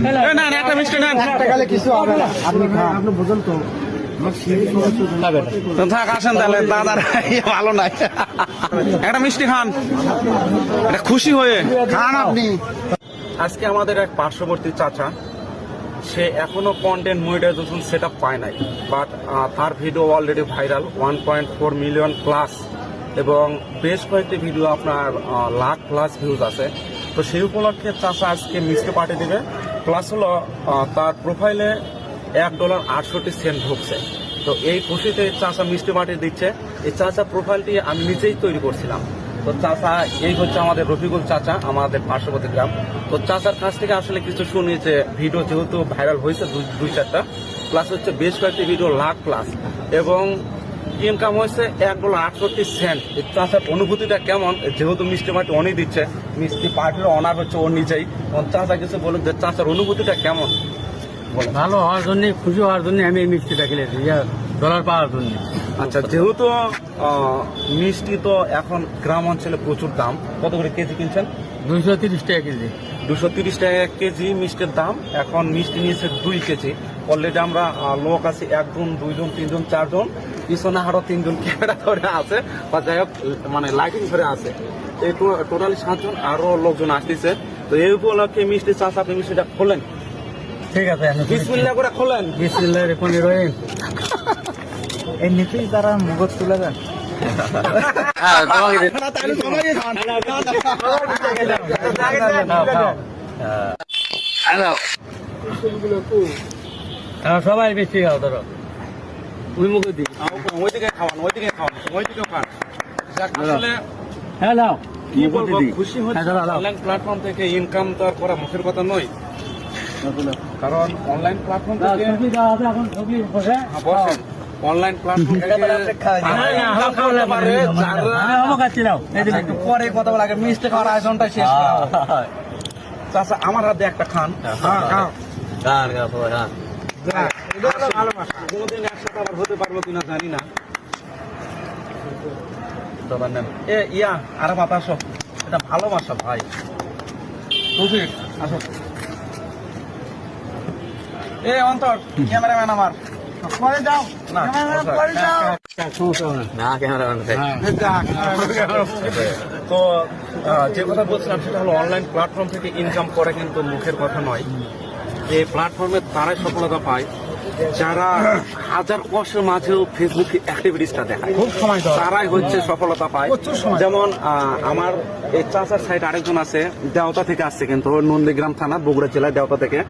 না না একটা মিষ্টি নেন কিছু হবে না আপনি খান আপনি বুঝুন তো থাক আসেন তাহলে দাদার ভালো নাই একটা মিষ্টি খান এটা খুশি হয়ে খান আপনি। আজকে আমাদের এক পার্শ্ববর্তী চাচা, সে এখনো কন্টেন্ট মনিটাইজেশন সেট আপ পায় নাই, বাট তার video already viral 1.4 million plus এবং বেশ কয়েকটি ভিডিও আপনার লাখ প্লাস ভিউজ আছে। তো সেই উপলক্ষে চাচা আজকে মিষ্টি পার্টি দিবে, প্লাস হলো তার প্রোফাইলে $1.68 ঢুকছে। তো এই খুশিতে চাচা মিষ্টি পার্টি দিচ্ছে। এই চাচা প্রোফাইলটি আমি নিজেই তৈরি করছিলাম। তো চাচা এই হচ্ছে আমাদের রফিকুল চাচা, আমাদের পার্শ্ববর্তী গ্রাম। তো চাচার কাছ থেকে আসলে কিছু শুনি যে ভিডিও যেহেতু ভাইরাল হয়েছে দুই চারটা, প্লাস হচ্ছে বেশ কয়েকটি ভিডিও লাখ প্লাস এবং ইনকাম হয়েছে $1.68। এই চাচার অনুভূতিটা কেমন, যেহেতু মিষ্টি পার্টি অনেক দিচ্ছে, মিষ্টি পার্টির অনার হচ্ছে ও নিজেই। চাচা কিছু বলুন যে চাচার অনুভূতিটা কেমন। ভালো হওয়ার জন্য, খুশি হওয়ার জন্য আমি এই মিষ্টিটা খেলেছি, ডলার পাওয়ার জন্য। আচ্ছা, যেহেতু মিষ্টি তো এখন গ্রাম অঞ্চলে প্রচুর দাম, কত করে কেজি কিনছেন? 230 টাকা কেজি। 230 টাকা কেজি মিষ্টির দাম। এখন মিষ্টি নিয়েছে 2 কেজি। অলরেডি আমরা লোক আছে 1 জন 2 জন 3 জন 4 জন, পিছনে আরো 3 জন ক্যামেরা ধরে আছে বা যাই হোক মানে লাইটিং ধরে আছে। এই টোটালি 7 জন আরো লোকজন আসতেছে। তো এই উপলক্ষে মিষ্টি চাষা, আপনি মিষ্টিটা খোলেন। ঠিক আছে, বিসমিল্লাহ করে খোলেন। বিসমিল্লাহ রেখে রয়েন। এই নিচেই তারা মুগত তুলে দেন। সবাই মিষ্টি খাও, ধরো ওই মুখে দিই। ওইদিকে খাওয়ান, ওইদিকে খাওয়ান, ওইদিকে খান। আসলে হ্যাঁ নাও, কি বলবো, খুশি হচ্ছে। অনলাইন প্ল্যাটফর্ম থেকে ইনকাম তো আর করা মুখের কথা নয়, কারণ অনলাইন প্ল্যাটফর্ম থেকে এখন ছবি বসে বসেন, অনলাইন প্ল্যাটফর্ম থেকে একটু পরে কথা বলা, আগে মিষ্টি খাওয়ার আয়োজনটা শেষ করা। চাচা আমার হাতে একটা খান। কোনোদিন একসাথে আবার হতে পারবো কিনা জানি না। এ ইয়া আর বাতা আসো, এটা ভালোবাসা ভাই। তৌফিক আসো। এ অন্তর ক্যামেরাম্যান আমার পরে যাও না, পরে যাও না ক্যামেরা। তো যে কথা বলছিলাম সেটা হলো অনলাইন প্ল্যাটফর্ম থেকে ইনকাম করা কিন্তু মুখের কথা নয়। এই প্ল্যাটফর্মে তারাই সফলতা পায় যারা হাজার কষ্টের মাঝেও ফেসবুক অ্যাক্টিভিটিসটা দেখায়, খুব সময় তারাই হচ্ছে সফলতা পায়। যেমন আমার এই চাচার সাইড আরেকজন আছে, দেওতা থেকে আসছে, কিন্তু নন্দীগ্রাম থানা, বগুড়া জেলায় দেওতা থেকে।